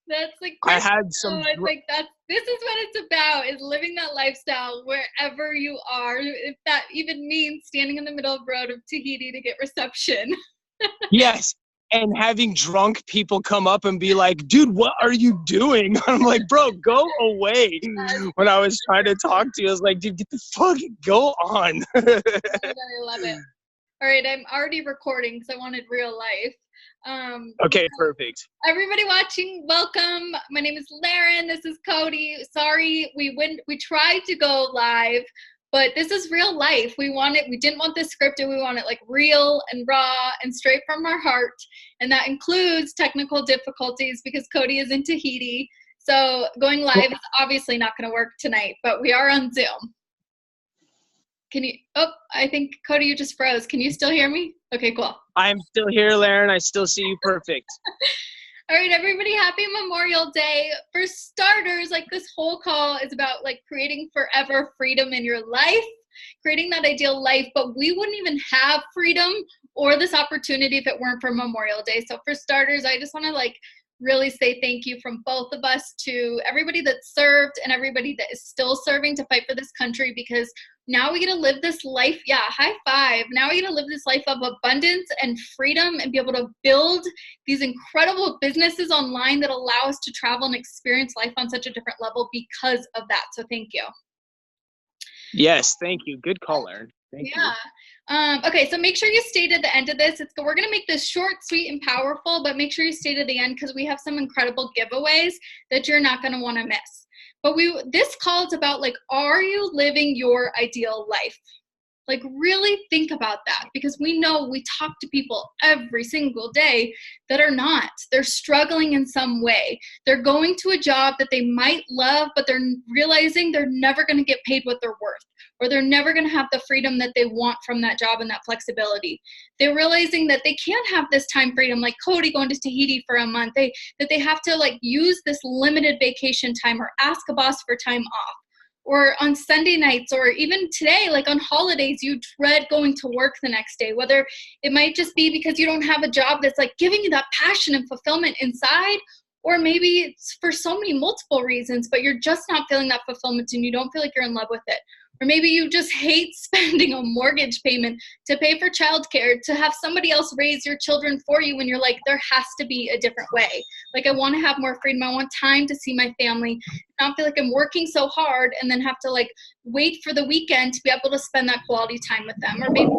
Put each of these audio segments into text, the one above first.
That's like, I had so some. it's like, this is what it's about, is living that lifestyle wherever you are. If that even means standing in the middle of the road of Tahiti to get reception. Yes. And having drunk people come up and be like, dude, what are you doing? I'm like, bro, go away. When I was trying to talk to you, I was like, dude, get the fuck, go on. Oh my God, I love it. All right, I'm already recording because I wanted real life. Okay, perfect. Everybody watching, welcome. My name is Laren. This is Cody. Sorry, we tried to go live, but this is real life. We didn't want this scripted. We want it like real and raw and straight from our heart. And that includes technical difficulties because Cody is in Tahiti. So going live is obviously not going to work tonight, but we are on Zoom. Can you, I think Cody, you just froze. Can you still hear me? Okay, cool. I'm still here, Laren. I still see you perfect. All right, everybody, happy Memorial Day. For starters, like, this whole call is about like creating forever freedom in your life, creating that ideal life, but we wouldn't even have freedom or this opportunity if it weren't for Memorial Day. So for starters, I just want to like really say thank you from both of us to everybody that served and everybody that is still serving to fight for this country, because now we get to live this life. Yeah, high five. Now we get to live this life of abundance and freedom and be able to build these incredible businesses online that allow us to travel and experience life on such a different level because of that. So thank you. Yes, thank you. Good call, Laren. Thank you. Okay, so make sure you stay to the end of this. We're going to make this short, sweet, and powerful, but make sure you stay to the end because we have some incredible giveaways that you're not going to want to miss. But this call is about, like, are you living your ideal life? Like, really think about that, because we know we talk to people every single day that are not. They're struggling in some way. They're going to a job that they might love, but they're realizing they're never going to get paid what they're worth, or they're never going to have the freedom that they want from that job and that flexibility. They're realizing that they can't have this time freedom, like Cody going to Tahiti for a month, that they have to like use this limited vacation time or ask a boss for time off. Or on Sunday nights, or even today, like on holidays, you dread going to work the next day, whether it might just be because you don't have a job that's like giving you that passion and fulfillment inside, or maybe it's for so many multiple reasons, but you're just not feeling that fulfillment and you don't feel like you're in love with it. Or maybe you just hate spending a mortgage payment to pay for childcare, to have somebody else raise your children for you, when you're like, there has to be a different way. Like, I want to have more freedom. I want time to see my family, not feel like I'm working so hard and then have to like wait for the weekend to be able to spend that quality time with them. Or maybe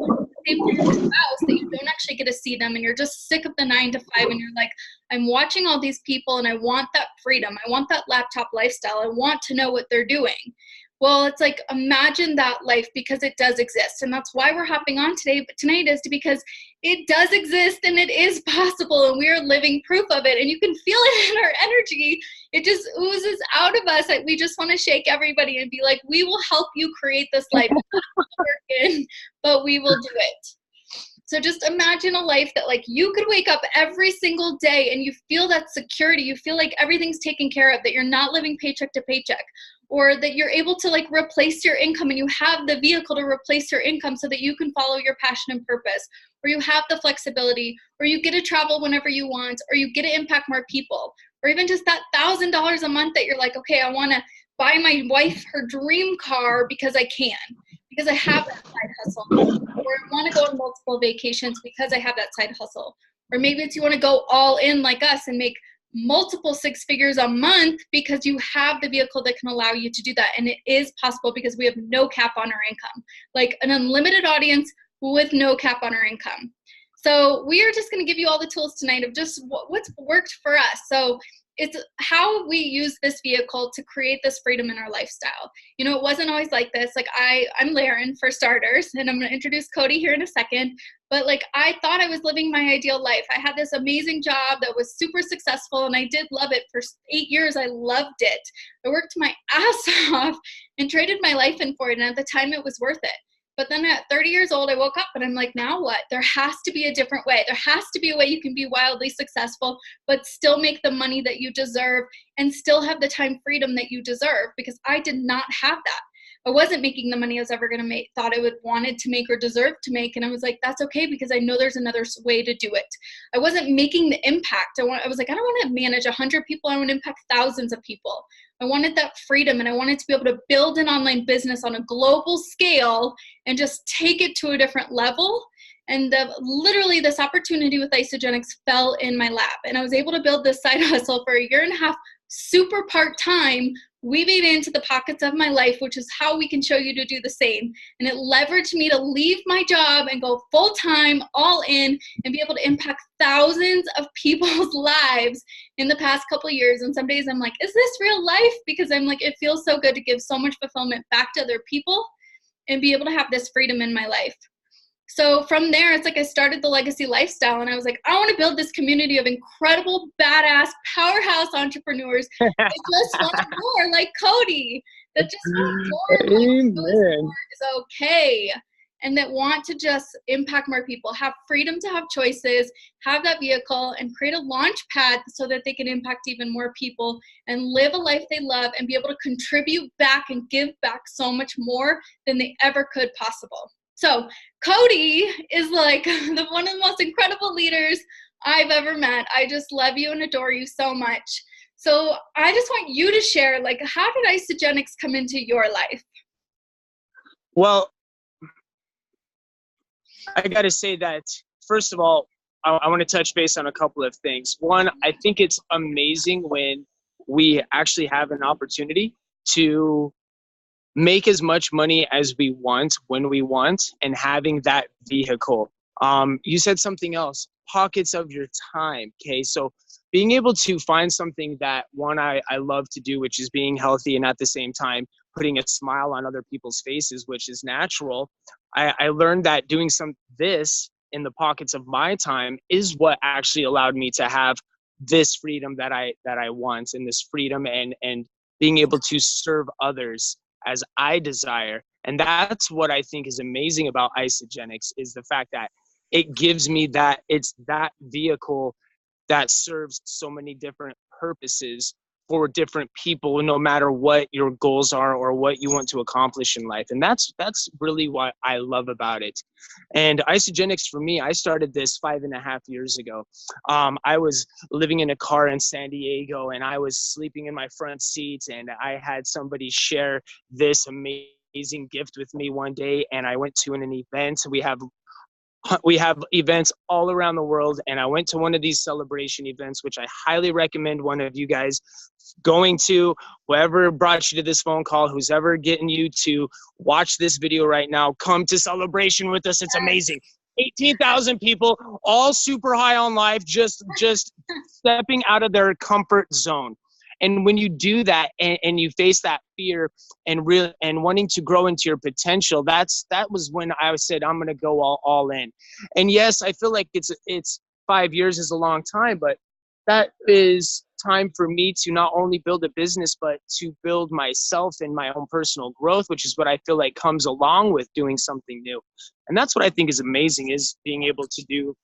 same for your spouse, that you don't actually get to see them and you're just sick of the 9 to 5 and you're like, I'm watching all these people and I want that freedom. I want that laptop lifestyle. I want to know what they're doing. Well, it's like, imagine that life, because it does exist. And that's why we're hopping on today. But tonight is because it does exist and it is possible, and we are living proof of it. And you can feel it in our energy. It just oozes out of us. We just want to shake everybody and be like, we will help you create this life, but we will do it. So just imagine a life that like you could wake up every single day and you feel that security. You feel like everything's taken care of, that you're not living paycheck to paycheck, or that you're able to like replace your income and you have the vehicle to replace your income so that you can follow your passion and purpose, or you have the flexibility, or you get to travel whenever you want, or you get to impact more people, or even just that $1,000 a month that you're like, okay, I want to buy my wife her dream car because I can, because I have that side hustle. Or I want to go on multiple vacations because I have that side hustle. Or maybe it's you want to go all in like us and make multiple 6 figures a month because you have the vehicle that can allow you to do that. And it is possible because we have no cap on our income, like an unlimited audience with no cap on our income. So we are just going to give you all the tools tonight of just what's worked for us. So it's how we use this vehicle to create this freedom in our lifestyle. You know, it wasn't always like this. Like I'm Laren, for starters, and I'm going to introduce Cody here in a second. But like, I thought I was living my ideal life. I had this amazing job that was super successful, and I did love it. For 8 years, I loved it. I worked my ass off and traded my life in for it. And at the time, it was worth it. But then at 30 years old, I woke up and I'm like, now what? There has to be a different way. There has to be a way you can be wildly successful, but still make the money that you deserve and still have the time freedom that you deserve, because I did not have that. I wasn't making the money I was ever going to make, thought I would wanted to make or deserve to make. And I was like, that's okay, because I know there's another way to do it. I wasn't making the impact. I was like, I don't want to manage 100 people. I want to impact thousands of people. I wanted that freedom, and I wanted to be able to build an online business on a global scale and just take it to a different level. And literally this opportunity with Isagenix fell in my lap, and I was able to build this side hustle for a year and a half, super part-time, weaving into the pockets of my life, which is how we can show you to do the same. And it leveraged me to leave my job and go full-time, all in, and be able to impact thousands of people's lives in the past couple of years. And some days I'm like, is this real life? Because I'm like, it feels so good to give so much fulfillment back to other people and be able to have this freedom in my life. So from there, it's like I started the legacy lifestyle, and I was like, I want to build this community of incredible, badass, powerhouse entrepreneurs that just want more, like Cody, that just want more, like more is okay, and that want to just impact more people, have freedom to have choices, have that vehicle, and create a launch pad so that they can impact even more people and live a life they love and be able to contribute back and give back so much more than they ever could possible. So Cody is like one of the most incredible leaders I've ever met. I just love you and adore you so much. So I just want you to share, like, how did Isagenix come into your life? Well, I got to say that, first of all, I want to touch base on a couple of things. One, I think it's amazing when we actually have an opportunity to make as much money as we want when we want, and having that vehicle. You said something else, pockets of your time. Okay, so being able to find something that, one, I love to do, which is being healthy, and at the same time putting a smile on other people's faces, which is natural. I learned that doing this in the pockets of my time is what actually allowed me to have this freedom that I want, and this freedom and being able to serve others as I desire. And that's what I think is amazing about Isagenix, is the fact that it gives me that, it's that vehicle that serves so many different purposes for different people, no matter what your goals are or what you want to accomplish in life. And that's really what I love about it. And Isagenix, for me, I started this 5.5 years ago. I was living in a car in San Diego, and I was sleeping in my front seat, and I had somebody share this amazing gift with me one day, and I went to an event. We have events all around the world, and I went to one of these celebration events, which I highly recommend one of you guys going to. Whoever brought you to this phone call, who's ever getting you to watch this video right now, come to Celebration with us. It's amazing. 18,000 people, all super high on life, just stepping out of their comfort zone. And when you do that, and you face that fear and wanting to grow into your potential, that was when I said, I'm going to go all in. And yes, I feel like it's 5 years is a long time, but that is time for me to not only build a business, but to build myself and my own personal growth, which is what I feel like comes along with doing something new. And that's what I think is amazing, is being able to do,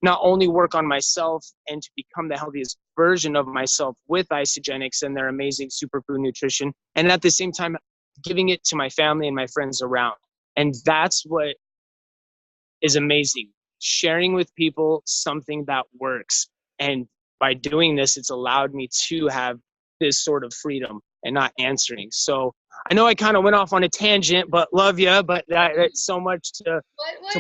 not only work on myself and to become the healthiest version of myself with Isagenix and their amazing superfood nutrition, and at the same time giving it to my family and my friends around. And that's what is amazing, sharing with people something that works. And by doing this, it's allowed me to have this sort of freedom and not answering. So I know I kind of went off on a tangent, but love you. But that's so much to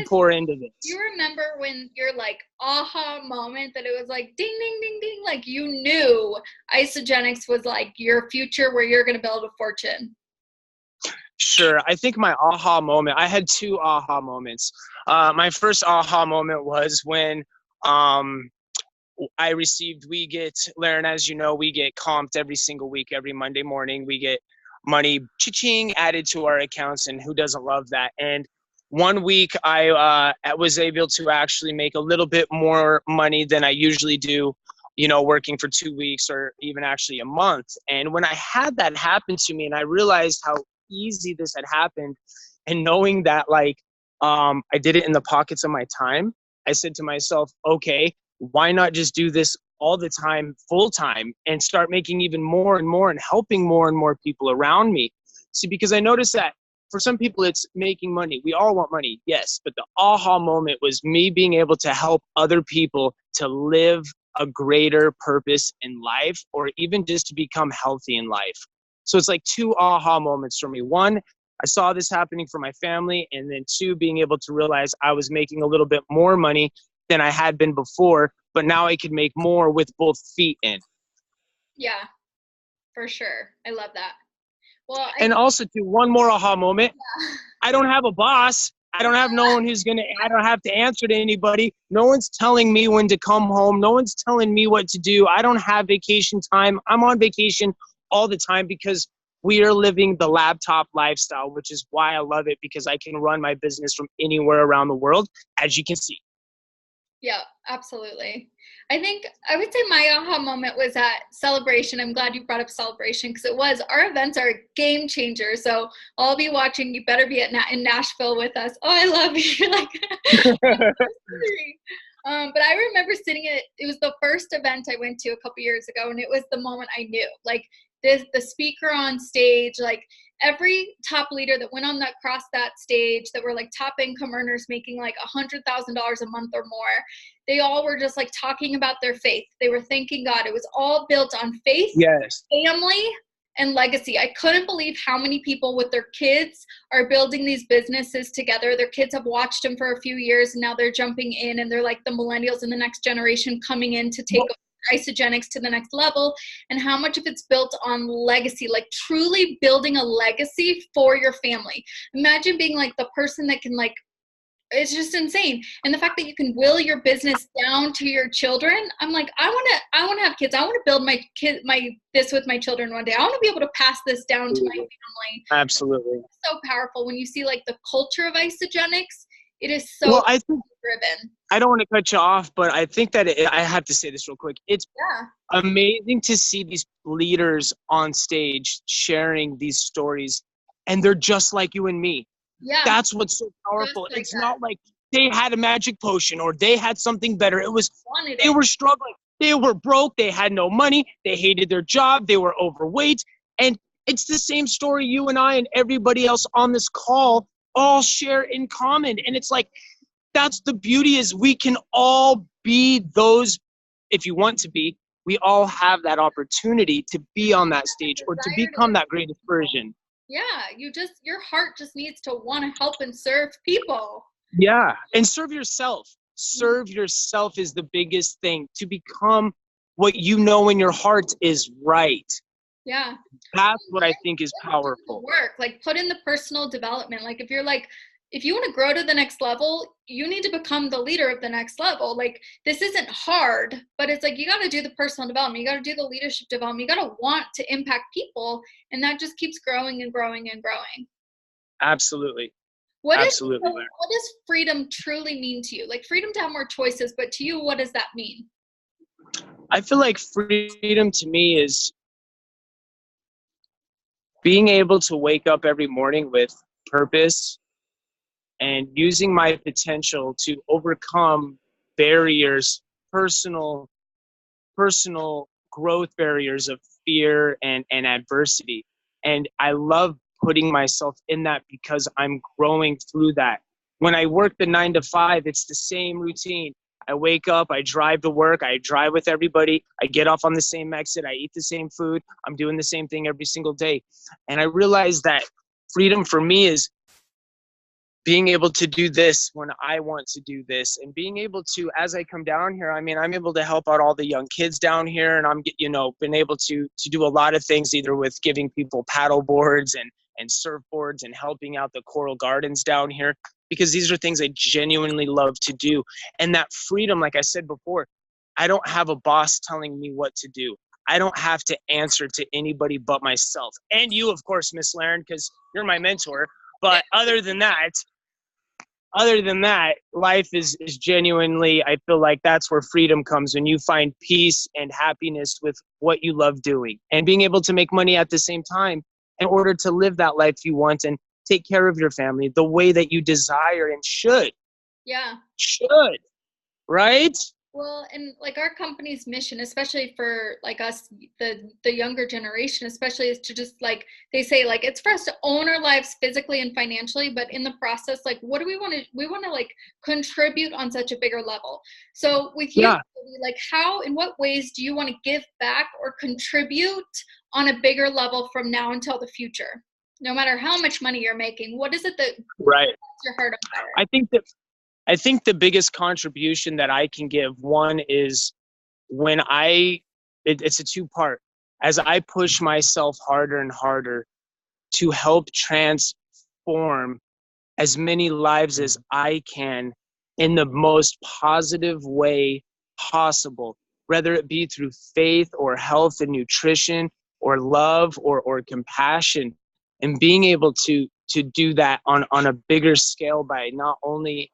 pour into this. Do you remember when your like aha moment, that it was like ding, ding, ding, ding, like you knew Isagenix was like your future, where you're going to build a fortune? Sure. I think my aha moment, I had two aha moments. My first aha moment was when Laren, as you know, we get comped every single week. Every Monday morning, we get money cha-ching added to our accounts, and who doesn't love that? And one week I was able to actually make a little bit more money than I usually do, working for 2 weeks or even actually a month. And when I had that happen to me, and I realized how easy this had happened, and knowing that I did it in the pockets of my time, I said to myself, okay, why not just do this all the time, full time, and start making even more and more and helping more and more people around me? See, because I noticed that for some people it's making money. We all want money, yes, but the aha moment was me being able to help other people to live a greater purpose in life, or even just to become healthy in life. So it's like two aha moments for me. One, I saw this happening for my family, and then two, being able to realize I was making a little bit more money than I had been before, but now I could make more with both feet in. Yeah, for sure. I love that. Well, And also too, one more aha moment. yeah. I don't have a boss. I don't have no one I don't have to answer to anybody. No one's telling me when to come home. No one's telling me what to do. I don't have vacation time. I'm on vacation all the time because we are living the laptop lifestyle, which is why I love it, because I can run my business from anywhere around the world, as you can see. Yeah, absolutely. I think I would say my aha moment was at Celebration. I'm glad you brought up Celebration because it was. Our events are a game changer. So I'll be watching. You better be in Nashville with us. Oh, I love you. Like, but I remember it was the first event I went to a couple years ago, and it was the moment I knew. Like, the speaker on stage, like every top leader that went on across that stage that were like top income earners making like $100,000 a month or more, they all were just like talking about their faith. They were thanking God. It was all built on faith, Yes. family, and legacy. I couldn't believe how many people with their kids are building these businesses together. Their kids have watched them for a few years, and now they're jumping in, and they're like the millennials in the next generation coming in to take Isagenix to the next level, and how much of it's built on legacy, like truly building a legacy for your family. Imagine being like the person that can, like, it's just insane. And the fact that you can will your business down to your children, I'm like, I want to have kids. I want to build this with my children one day. I want to be able to pass this down to my family. Absolutely. It's so powerful when you see like the culture of Isagenix. It is so well, I think driven. I don't want to cut you off, but I think that I have to say this real quick. It's amazing to see these leaders on stage sharing these stories, and they're just like you and me. Yeah. That's what's so powerful. Like it's not like they had a magic potion or they had something better. It was they were struggling. They were broke. They had no money. They hated their job. They were overweight. And it's the same story you and I and everybody else on this call all share in common. And it's like, that's the beauty, is we can all be those. If you want to be, we all have that opportunity to be on that stage or to become that greatest version. Yeah, your heart just needs to want to help and serve people. Yeah, and serve yourself. Serve yourself is the biggest thing, to become what you know in your heart is right. Yeah. That's what I think is powerful. Work, like put in the personal development. Like if you want to grow to the next level, you need to become the leader of the next level. Like, this isn't hard, but it's like, you got to do the personal development. You got to do the leadership development. You got to want to impact people. And that just keeps growing and growing and growing. Absolutely. What does freedom truly mean to you? Like, freedom to have more choices, but to you, what does that mean? I feel like freedom to me is being able to wake up every morning with purpose and using my potential to overcome barriers, personal growth barriers of fear and adversity. And I love putting myself in that because I'm growing through that. When I work the 9 to 5, it's the same routine. I wake up, I drive to work, I drive with everybody, I get off on the same exit, I eat the same food, I'm doing the same thing every single day. And I realize that freedom for me is being able to do this when I want to do this, and being able to, as I come down here, I mean, I'm able to help out all the young kids down here, and I'm, been able to do a lot of things, either with giving people paddle boards and surfboards and helping out the coral gardens down here, because these are things I genuinely love to do. And that freedom, like I said before, I don't have a boss telling me what to do. I don't have to answer to anybody but myself. And you, of course, Miss Laren, because you're my mentor. But other than that, life is genuinely, I feel like that's where freedom comes, when you find peace and happiness with what you love doing and being able to make money at the same time in order to live that life you want and take care of your family the way that you desire and should. Yeah. Should, right? Well, and like our company's mission, especially for like us, the younger generation, especially, is to just like they say, like it's for us to own our lives physically and financially, but in the process, like what do we want to? We want to like contribute on such a bigger level. So with you, Yeah. like how, in what ways do you want to give back or contribute on a bigger level from now until the future? No matter how much money you're making, what is it that sets Right. your heart on fire? I think the biggest contribution that I can give, one is when it's a two-part. As I push myself harder and harder to help transform as many lives as I can in the most positive way possible, whether it be through faith or health and nutrition or love or compassion, and being able to do that on a bigger scale by not only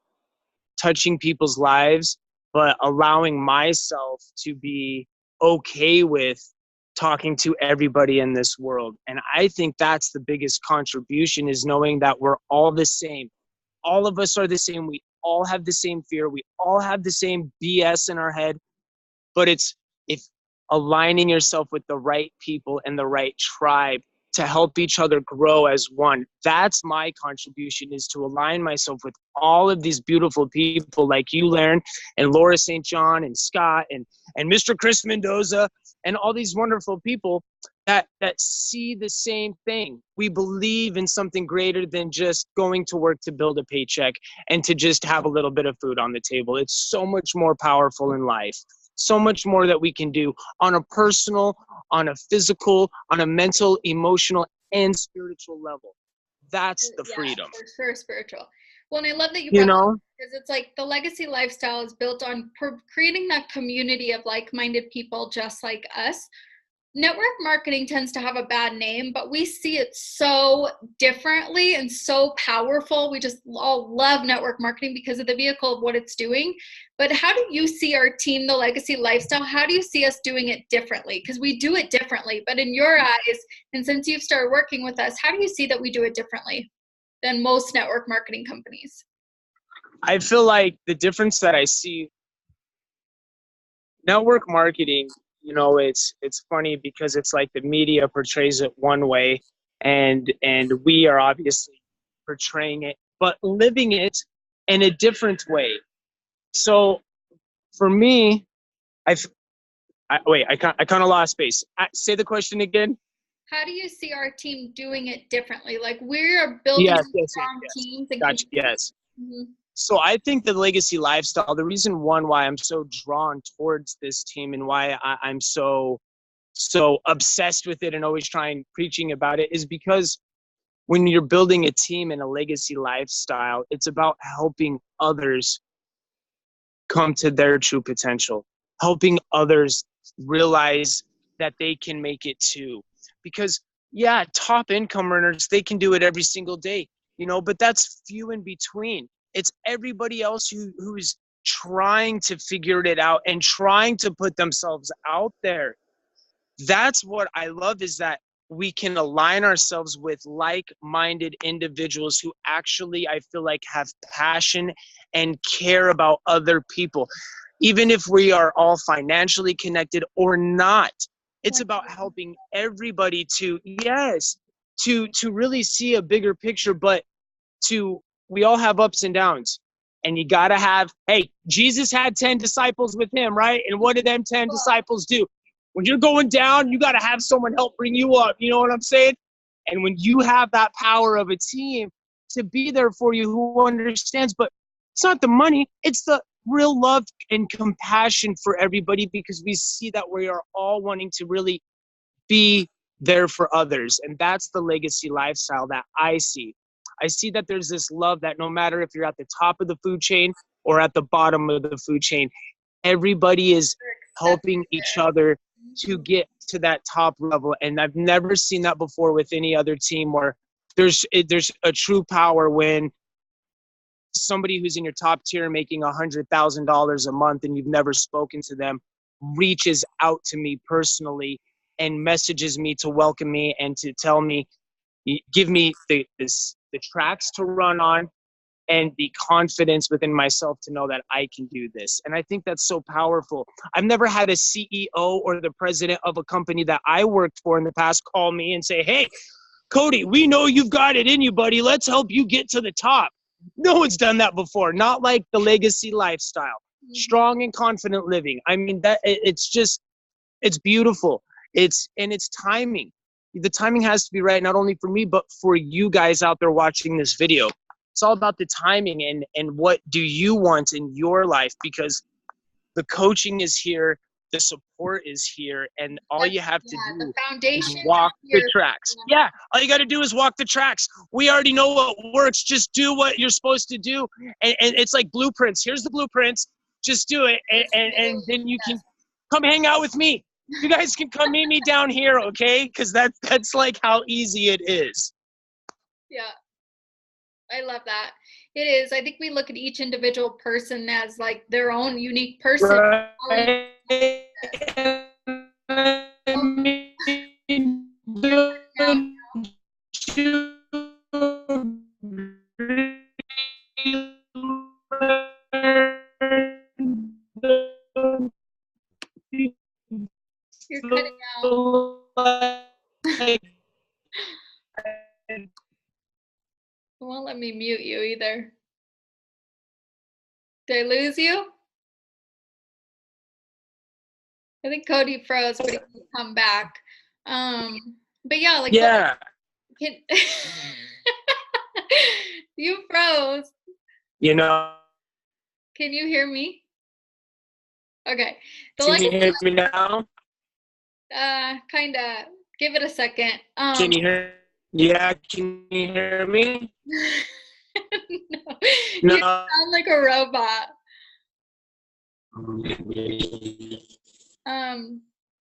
touching people's lives, but allowing myself to be okay with talking to everybody in this world. And I think that's the biggest contribution, is knowing that we're all the same. All of us are the same. We all have the same fear. We all have the same BS in our head. But it's if aligning yourself with the right people and the right tribe to help each other grow as one. That's my contribution, is to align myself with all of these beautiful people like you, Laren, and Laura St. John, and Scott, and Mr. Chris Mendoza, and all these wonderful people that see the same thing. We believe in something greater than just going to work to build a paycheck and to just have a little bit of food on the table. It's so much more powerful in life. So much more that we can do on a personal, on a physical, on a mental, emotional, and spiritual level. That's the freedom. For sure, spiritual. Well, and I love that you You brought know? that, because it's like the legacy lifestyle is built on creating that community of like-minded people just like us. Network marketing tends to have a bad name, but we see it so differently and so powerful. We just all love network marketing because of the vehicle of what it's doing. But how do you see our team, the legacy lifestyle? How do you see us doing it differently? Because we do it differently, but in your eyes, and since you've started working with us, how do you see that we do it differently than most network marketing companies? I feel like the difference that I see, network marketing, it's funny because it's like the media portrays it one way, and we are obviously portraying it, but living it in a different way. So for me, I kind of lost space. Say the question again. How do you see our team doing it differently? Like we are building Yes. strong teams and Gotcha. communities. Yes. Mhm. So I think the legacy lifestyle, the reason why I'm so drawn towards this team and why I'm so obsessed with it and always preaching about it, is because when you're building a team and a legacy lifestyle, it's about helping others come to their true potential, helping others realize that they can make it too. Because yeah, top income earners, they can do it every single day, but that's few in between. It's everybody else who's trying to figure it out and trying to put themselves out there. That's what I love, is that we can align ourselves with like-minded individuals who actually, I feel like, have passion and care about other people. Even if we are all financially connected or not, it's about helping everybody to really see a bigger picture, but we all have ups and downs. And you got to have, hey, Jesus had 10 disciples with him, right? And what did them 10 disciples do? When you're going down, you got to have someone help bring you up. You know what I'm saying? And when you have that power of a team to be there for you who understands, but it's not the money, it's the real love and compassion for everybody, because we see that we are all wanting to really be there for others. And that's the legacy lifestyle that I see. I see that there's this love that no matter if you're at the top of the food chain or at the bottom of the food chain, everybody is helping each other to get to that top level. And I've never seen that before with any other team, where there's a true power when somebody who's in your top tier making $100,000 a month and you've never spoken to them reaches out to me personally and messages me to welcome me and to tell me, give me the tracks to run on, and the confidence within myself to know that I can do this. And I think that's so powerful. I've never had a CEO or the president of a company that I worked for in the past call me and say, hey, Cody, we know you've got it in you, buddy. Let's help you get to the top. No one's done that before. Not like the legacy lifestyle. Strong and confident living. I mean, that it's just, it's beautiful. It's timing. The timing has to be right, not only for me, but for you guys out there watching this video. It's all about the timing and what do you want in your life, because the coaching is here, the support is here, and all you have to do the foundation is walk the tracks. Yeah, all you got to do is walk the tracks. We already know what works. Just do what you're supposed to do. And it's like blueprints. Here's the blueprints. Just do it, and then you can come hang out with me. You guys can come meet me down here, okay? Because that's like how easy it is. Yeah. I love that. It is. I think we look at each individual person as like their own unique person. Right. You're cutting out. It won't let me mute you either. Did I lose you? I think Cody froze, but he can come back. But yeah, like yeah. You froze. You know. Can you hear me? Okay. Can you hear me now? Kinda. Give it a second. Can you hear? Yeah, can you hear me? No. You sound like a robot.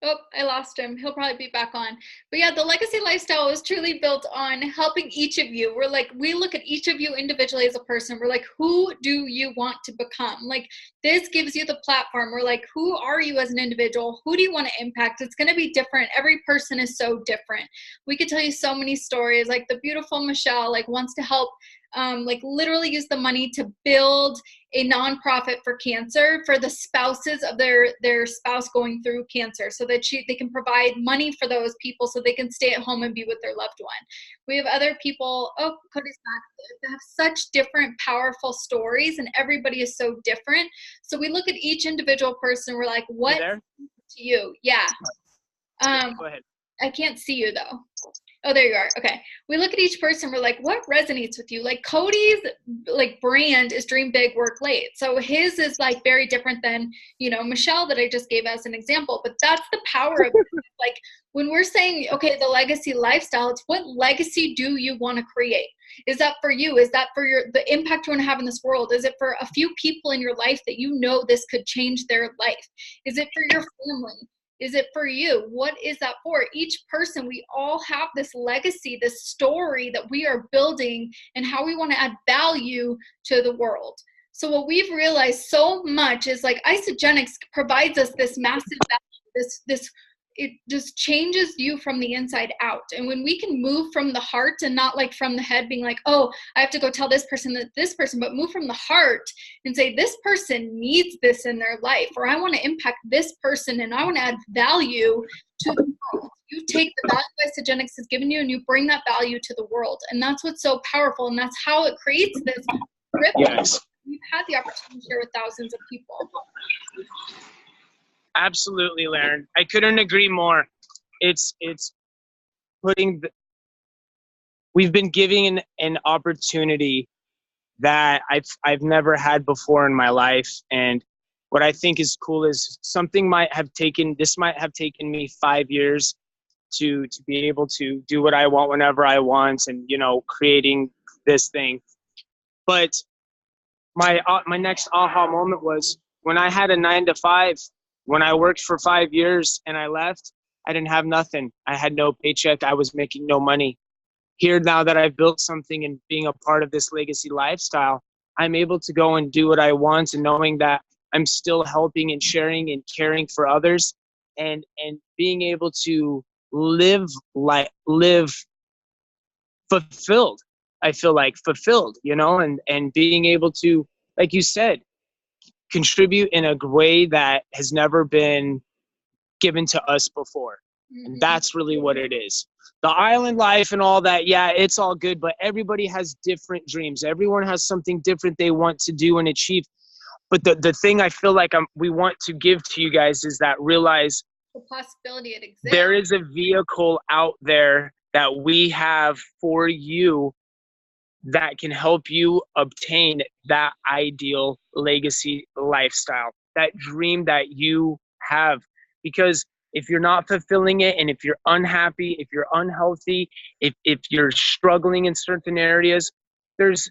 Oh, I lost him. He'll probably be back on. But yeah, the legacy lifestyle is truly built on helping each of you. We're like, we look at each of you individually as a person. We're like, who do you want to become? Like, this gives you the platform. We're like, who are you as an individual? Who do you want to impact? It's going to be different. Every person is so different. We could tell you so many stories. Like the beautiful Michelle, like wants to help, like literally use the money to build a nonprofit for cancer for the spouses of their spouse going through cancer, so that they can provide money for those people so they can stay at home and be with their loved one. We have other people, oh, Cody's back, that have such different powerful stories, and everybody is so different. So we look at each individual person, we're like, what to you? Yeah. Go ahead. I can't see you though. Oh, there you are. Okay. We look at each person. We're like, what resonates with you? Like Cody's like brand is dream big, work late. So his is like very different than, you know, Michelle that I just gave as an example, but that's the power of it. Like when we're saying, okay, the legacy lifestyle, it's what legacy do you want to create? Is that for you? Is that for the impact you want to have in this world? Is it for a few people in your life that you know this could change their life? Is it for your family? Is it for you? What is that for? Each person, we all have this legacy, this story that we are building and how we want to add value to the world. So what we've realized so much is like Isagenix provides us this massive value, it just changes you from the inside out. And when we can move from the heart and not like from the head being like, oh, I have to go tell this person that this person, but move from the heart and say, this person needs this in their life, or I want to impact this person and I want to add value to the world. You take the value Isagenix has given you and you bring that value to the world. And that's what's so powerful. And that's how it creates this ripple. Yes. We've had the opportunity to share with thousands of people. Absolutely, Lauren. I couldn't agree more. It's putting we've been giving an opportunity that I've never had before in my life. And what I think is cool is might have taken me 5 years to be able to do what I want whenever I want, and, you know, creating this thing. But my next aha moment was when I had a 9-to-5. When I worked for 5 years and I left, I didn't have nothing. I had no paycheck. I was making no money. Here, now that I've built something and being a part of this legacy lifestyle, I'm able to go and do what I want, and knowing that I'm still helping and sharing and caring for others, and being able to live fulfilled. I feel like fulfilled, you know, and being able to, like you said, contribute in a way that has never been given to us before. And that's really what it is. The island life and all that, yeah, it's all good, but everybody has different dreams. Everyone has something different they want to do and achieve. But the thing I feel like we want to give to you guys is that realize the possibility it exists. There is a vehicle out there that we have for you that can help you obtain that ideal legacy lifestyle, that dream that you have. Because if you're not fulfilling it, and if you're unhappy, if you're unhealthy, if you're struggling in certain areas, there's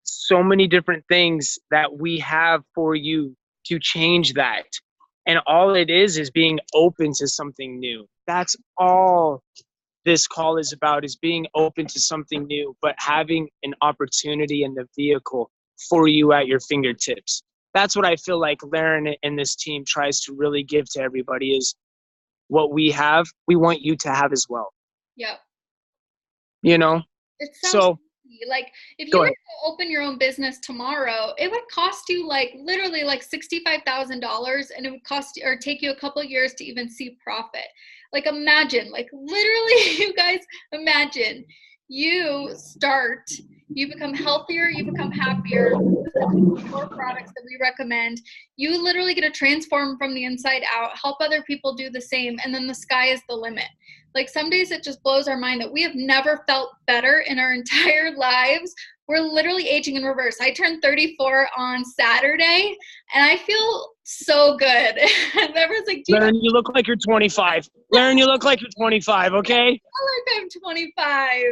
so many different things that we have for you to change that. And all it is being open to something new. That's all this call is about, is being open to something new, but having an opportunity and the vehicle for you at your fingertips. That's what I feel like Laren and this team tries to really give to everybody, is what we have, we want you to have as well. Yep. You know? It sounds like if you were to open your own business tomorrow, it would cost you like literally like $65,000, and it would cost you or take you a couple of years to even see profit. Like imagine, like literally, you guys imagine you start, you become healthier, you become happier, more products that we recommend. You literally get to transform from the inside out, help other people do the same, and then the sky is the limit. Like some days it just blows our mind that we have never felt better in our entire lives. We're literally aging in reverse. I turned 34 on Saturday, and I feel so good. And everyone's like, Laren, you look like you're 25. Laren, you look like you're 25, okay? I look like I'm 25.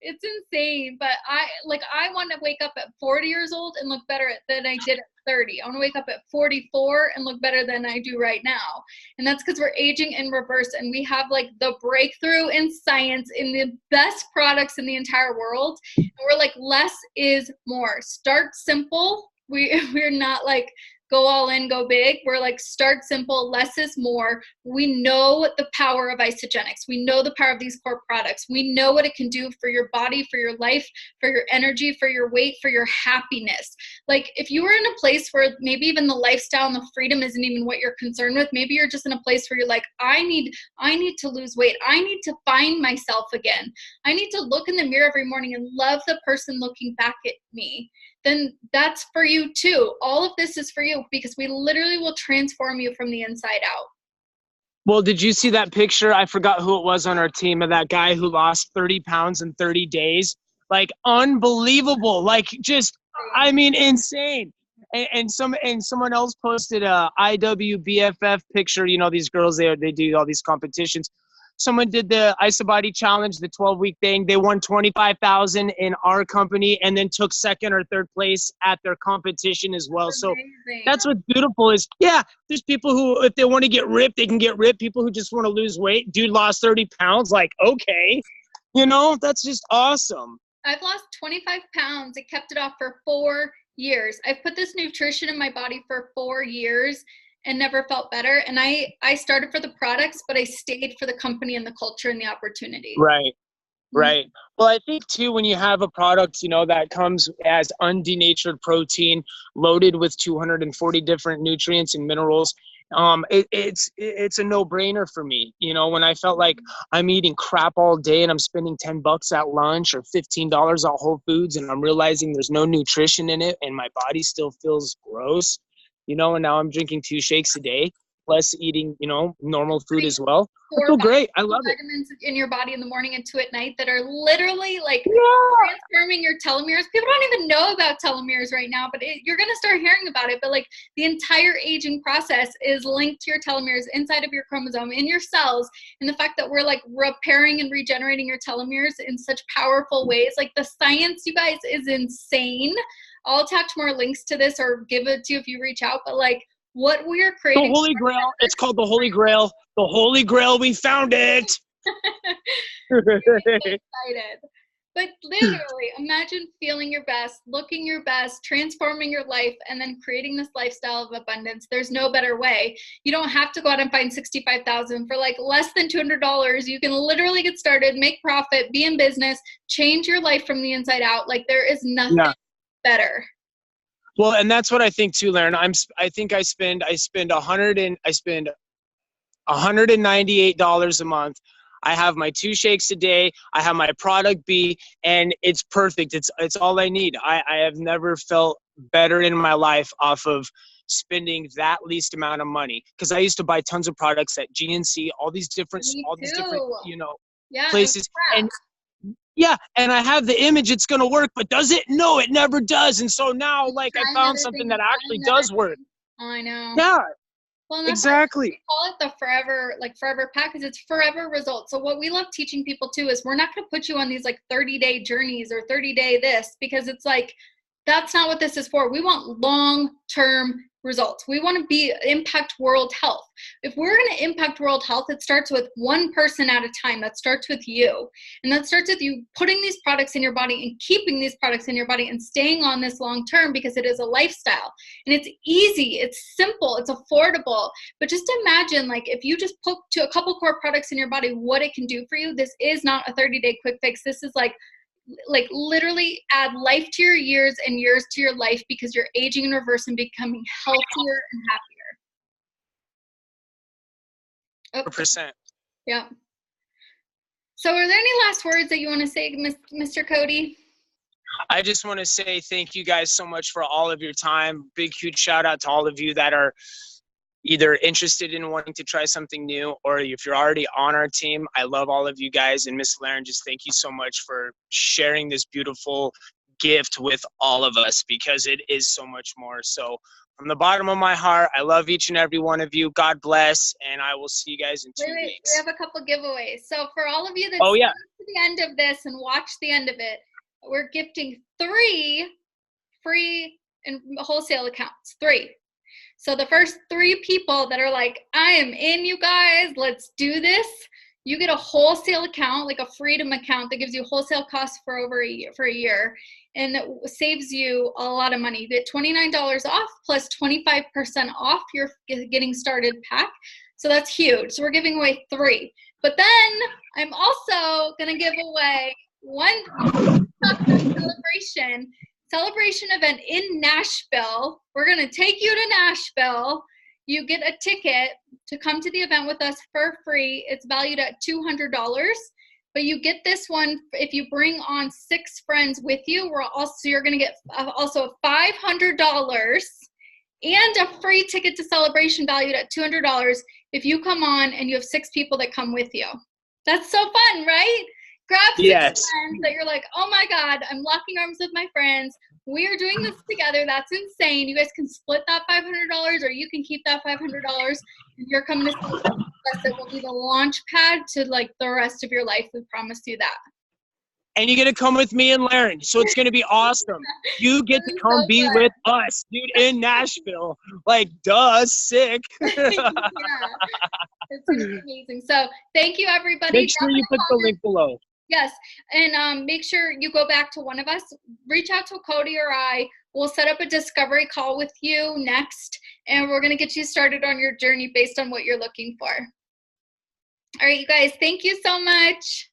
It's insane. But I want to wake up at 40 years old and look better than I did at 30. I want to wake up at 44 and look better than I do right now. And that's because we're aging in reverse, and we have like the breakthrough in science in the best products in the entire world. And we're like, less is more. Start simple. We're not like go all in, go big. We're like, start simple, less is more. We know the power of Isagenix. We know the power of these core products. We know what it can do for your body, for your life, for your energy, for your weight, for your happiness. Like if you were in a place where maybe even the lifestyle and the freedom isn't even what you're concerned with, maybe you're just in a place where you're like, I need to lose weight. I need to find myself again. I need to look in the mirror every morning and love the person looking back at me. Then that's for you too. All of this is for you, because we literally will transform you from the inside out. Well, did you see that picture? I forgot who it was on our team, of that guy who lost 30 pounds in 30 days. Like unbelievable. Like just, I mean, insane. And someone else posted a IWBFF picture. You know, these girls, they do all these competitions. Someone did the Isobody challenge, the 12-week thing. They won $25,000 in our company, and then took second or third place at their competition as well. So that's what's beautiful is, yeah, there's people who, if they want to get ripped, they can get ripped. People who just want to lose weight. Dude lost 30 pounds. Like, okay, you know, that's just awesome. I've lost 25 pounds. I kept it off for 4 years. I've put this nutrition in my body for 4 years and never felt better. And I started for the products, but I stayed for the company and the culture and the opportunity. Right. Right. Well, I think too, when you have a product, you know, that comes as undenatured protein loaded with 240 different nutrients and minerals, it's a no-brainer for me. You know, when I felt like I'm eating crap all day and I'm spending $10 at lunch or $15 at Whole Foods, and I'm realizing there's no nutrition in it and my body still feels gross, you know, and now I'm drinking 2 shakes a day, plus eating, you know, normal food as well. I feel great. I love it. Vitamins in your body in the morning and 2 at night that are literally like transforming your telomeres. People don't even know about telomeres right now, but you're going to start hearing about it. But like the entire aging process is linked to your telomeres inside of your chromosome, in your cells. And the fact that we're like repairing and regenerating your telomeres in such powerful ways, like the science, you guys, is insane. I'll attach more links to this or give it to you if you reach out. But like what we're creating. The Holy Grail. It's called the Holy Grail. The Holy Grail. We found it. Really excited. But literally, imagine feeling your best, looking your best, transforming your life, and then creating this lifestyle of abundance. There's no better way. You don't have to go out and find $65,000 for like less than $200. You can literally get started, make profit, be in business, change your life from the inside out. Like there is nothing better. Well, and that's what I think too, Lauren. I spend $198 a month. I have my 2 shakes a day. I have my product B, and it's perfect. It's all I need. I have never felt better in my life off of spending that least amount of money, because I used to buy tons of products at GNC, all these different places, and and I have the image it's gonna work, but does it? No, it never does. And so now, like, I found something that actually does work. I know. Yeah. Well, exactly. We call it the forever pack, because it's forever results. So what we love teaching people too is we're not going to put you on these like 30-day journeys or 30-day this, because it's like, that's not what this is for. We want long-term results. We want to impact world health. If we're going to impact world health, it starts with one person at a time. That starts with you. And that starts with you putting these products in your body and keeping these products in your body and staying on this long term, because it is a lifestyle. And it's easy, it's simple, it's affordable. But just imagine, like, if you just put to a couple core products in your body, what it can do for you. This is not a 30-day quick fix. This is like literally add life to your years and years to your life, because you're aging in reverse and becoming healthier and happier. 100%. Yeah. So are there any last words that you want to say, Mr. Cody? I just want to say thank you guys so much for all of your time. Big, huge shout out to all of you that are either interested in wanting to try something new, or if you're already on our team. I love all of you guys. And Miss Lauren, just thank you so much for sharing this beautiful gift with all of us, because it is so much more. So from the bottom of my heart, I love each and every one of you. God bless. And I will see you guys in 2 weeks. We have a couple giveaways. So for all of you that stay to the end of this and watch the end of it, we're gifting 3 free and wholesale accounts. 3. So the first 3 people that are like, I am in, you guys, let's do this. You get a wholesale account, like a freedom account that gives you wholesale costs for a year, and that saves you a lot of money. You get $29 off plus 25% off your getting started pack. So that's huge. So we're giving away 3. But then I'm also going to give away one celebration event in Nashville. We're going to take you to Nashville. You get a ticket to come to the event with us for free. It's valued at $200, but you get this one if you bring on 6 friends with you. You're going to get also $500 and a free ticket to celebration valued at $200 if you come on and you have 6 people that come with you. That's so fun, right? Grab 6 friends that you're like, oh my God, I'm locking arms with my friends. We are doing this together. That's insane. You guys can split that $500, or you can keep that $500. If you're coming to celebrate us, it will be the launch pad to like the rest of your life. We promise you that. And you get to come with me and Lauren. So it's going to be awesome. You get to come be with us, dude, in Nashville. Like, duh, sick. Yeah, it's going to be amazing. So thank you, everybody. Make sure you put the link below. Yes, and make sure you go back to one of us. Reach out to Cody or I. We'll set up a discovery call with you next, and we're going to get you started on your journey based on what you're looking for. All right, you guys, thank you so much.